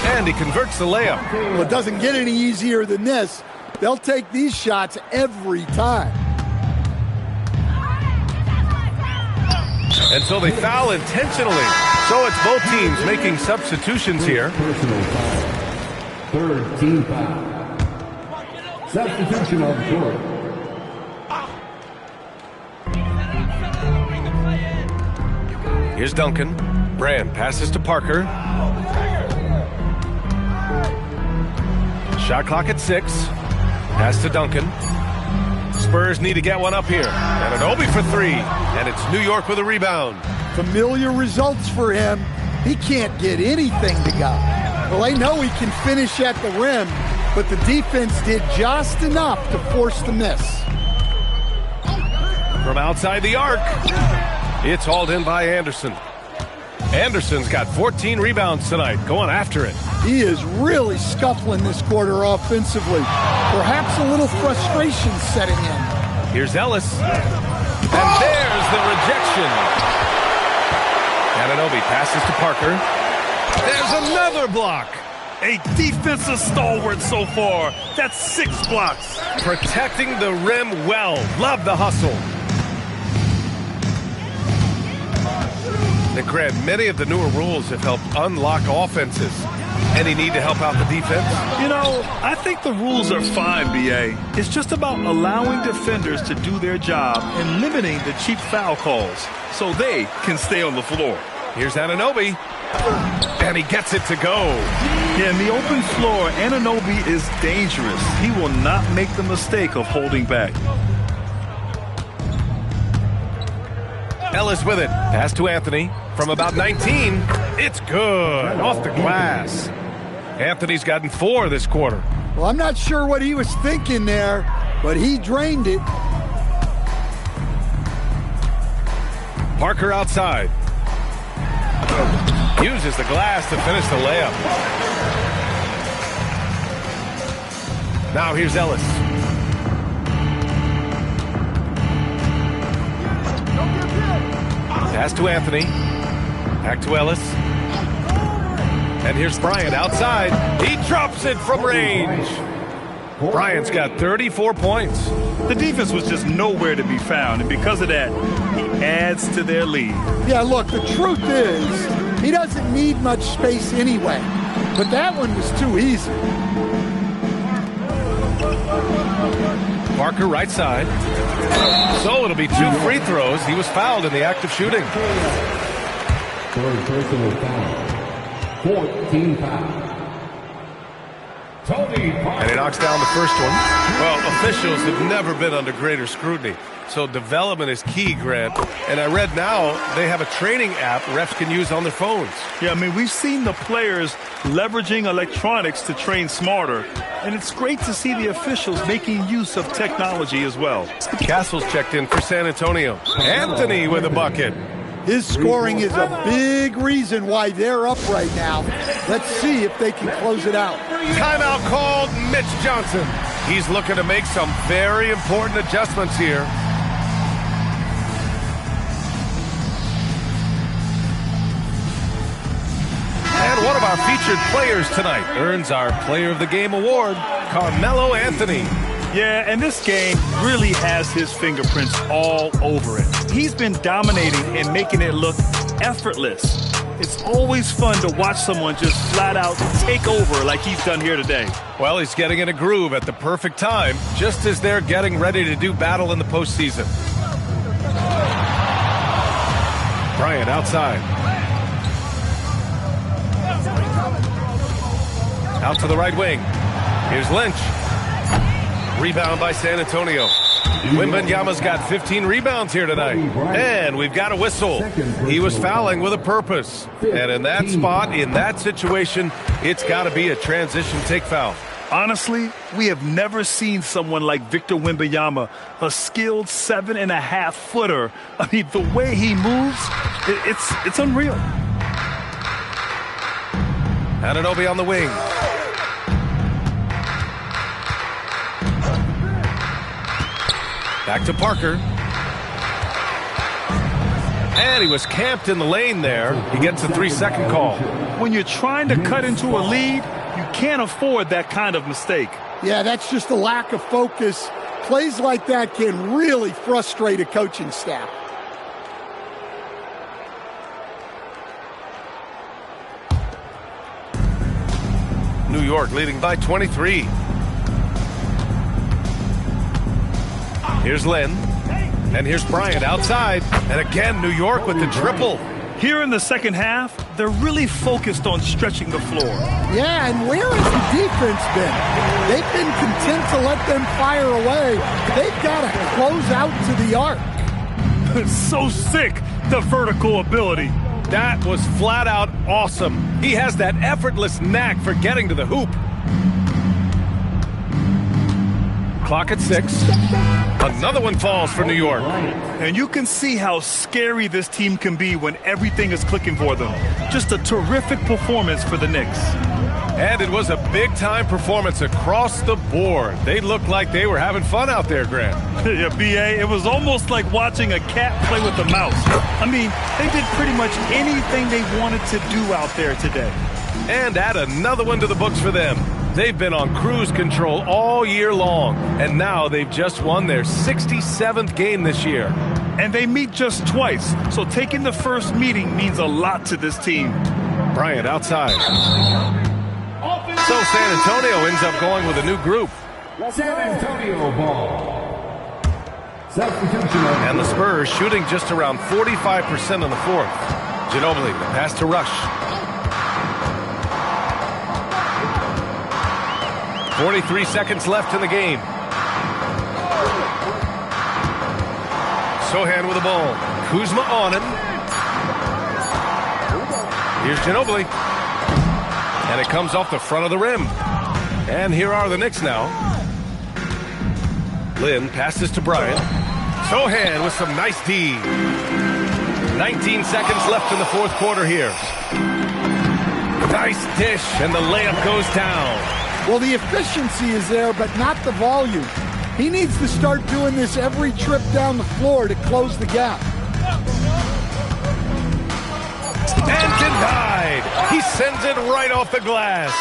And he converts the layup. Well, it doesn't get any easier than this. They'll take these shots every time. And so they foul intentionally. So it's both teams making substitutions here. Personal foul. Third team foul. Substitution on the court. Here's Duncan. Brand passes to Parker. Shot clock at 6. Pass to Duncan. Spurs need to get one up here. Anunoby for 3. And it's New York with a rebound. Familiar results for him. He can't get anything to go. Well, they know he can finish at the rim, but the defense did just enough to force the miss. From outside the arc, it's hauled in by Anderson. Anderson's got 14 rebounds tonight, going after it. He is really scuffling this quarter offensively. Perhaps a little frustration setting in. Here's Ellis. And there's the rejection. Anunoby passes to Parker. There's another block. A defensive stalwart so far. That's 6 blocks. Protecting the rim well. Love the hustle. And Grant, many of the newer rules have helped unlock offenses. Any need to help out the defense? You know, I think the rules are fine, B.A. It's just about allowing defenders to do their job and limiting the cheap foul calls so they can stay on the floor. Here's Anunoby, and he gets it to go. Yeah, in the open floor, Anunoby is dangerous. He will not make the mistake of holding back. Ellis with it. Pass to Anthony. From about 19. It's good. Off the glass. Anthony's gotten 4 this quarter. Well, I'm not sure what he was thinking there, but he drained it. Parker outside. Uses the glass to finish the layup. Now here's Ellis. Pass to Anthony. Back to Ellis. And here's Bryant outside. He drops it from range. Bryant's got 34 points. The defense was just nowhere to be found, and because of that, he adds to their lead. Yeah, look, the truth is, he doesn't need much space anyway. But that one was too easy. Parker right side. So it'll be 2 free throws. He was fouled in the act of shooting. Third personal foul. 14 foul. And he knocks down the first one. Well, officials have never been under greater scrutiny. So development is key, Grant. And I read now they have a training app refs can use on their phones. Yeah, I mean, we've seen the players leveraging electronics to train smarter. And it's great to see the officials making use of technology as well. Castle's checked in for San Antonio. Anthony with a bucket. His scoring is a big reason why they're up right now. Let's see if they can close it out. Timeout called. Mitch Johnson. He's looking to make some very important adjustments here. And one of our featured players tonight earns our Player of the Game award, Carmelo Anthony. Yeah, and this game really has his fingerprints all over it. He's been dominating and making it look effortless. It's always fun to watch someone just flat out take over like he's done here today. Well, he's getting in a groove at the perfect time, just as they're getting ready to do battle in the postseason. Bryant outside. Out to the right wing. Here's Lynch. Rebound by San Antonio. Wembanyama's got 15 rebounds here tonight. And we've got a whistle. He was fouling with a purpose. And in that spot, in that situation, it's got to be a transition take foul. Honestly, we have never seen someone like Victor Wembanyama, a skilled 7.5-footer. I mean, the way he moves, it's unreal. Anunoby on the wing. Back to Parker. And he was camped in the lane there. He gets a 3-second call. When you're trying to cut into a lead, you can't afford that kind of mistake. Yeah, that's just a lack of focus. Plays like that can really frustrate a coaching staff. New York leading by 23. Here's Lynn. And here's Bryant outside. And again, New York with the triple. Here in the second half, they're really focused on stretching the floor. Yeah, and where has the defense been? They've been content to let them fire away. They've got to close out to the arc. It's so sick, the vertical ability. That was flat out awesome. He has that effortless knack for getting to the hoop. Clock at 6. Another one falls for New York. And you can see how scary this team can be when everything is clicking for them. Just a terrific performance for the Knicks. And it was a big-time performance across the board. They looked like they were having fun out there, Grant. Yeah, B.A., it was almost like watching a cat play with a mouse. I mean, they did pretty much anything they wanted to do out there today. And add another one to the books for them. They've been on cruise control all year long, and now they've just won their 67th game this year. And they meet just twice, so taking the first meeting means a lot to this team. Bryant outside. So San Antonio ends up going with a new group. San Antonio ball. Substitution. And the Spurs shooting just around 45% in the fourth. Ginobili, the pass to Rush. 43 seconds left in the game. Sohan with the ball. Kuzma on him. Here's Ginobili. And it comes off the front of the rim. And here are the Knicks now. Lynn passes to Bryant. Sohan with some nice D. 19 seconds left in the fourth quarter here. Nice dish, and the layup goes down. Well, the efficiency is there, but not the volume. He needs to start doing this every trip down the floor to close the gap. And denied. He sends it right off the glass.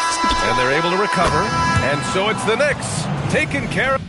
And they're able to recover. And so it's the Knicks taking care of.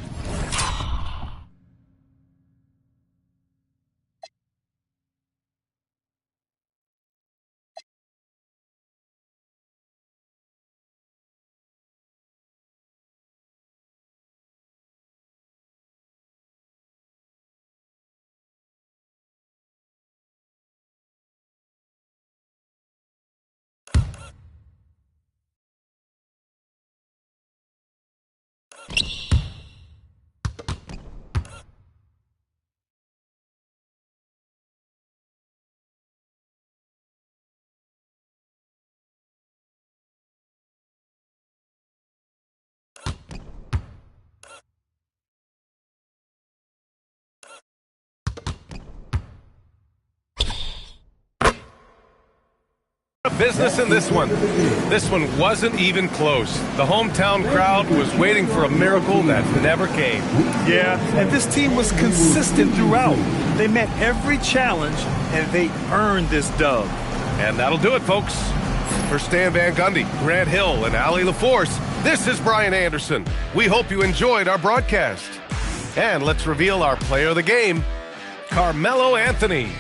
Business in this one. This one wasn't even close. The hometown crowd was waiting for a miracle that never came. Yeah, and this team was consistent throughout. They met every challenge, and they earned this dub. And that'll do it, folks. For Stan Van Gundy, Grant Hill, and Allie LaForce, this is Brian Anderson. We hope you enjoyed our broadcast. And let's reveal our player of the game, Carmelo Anthony.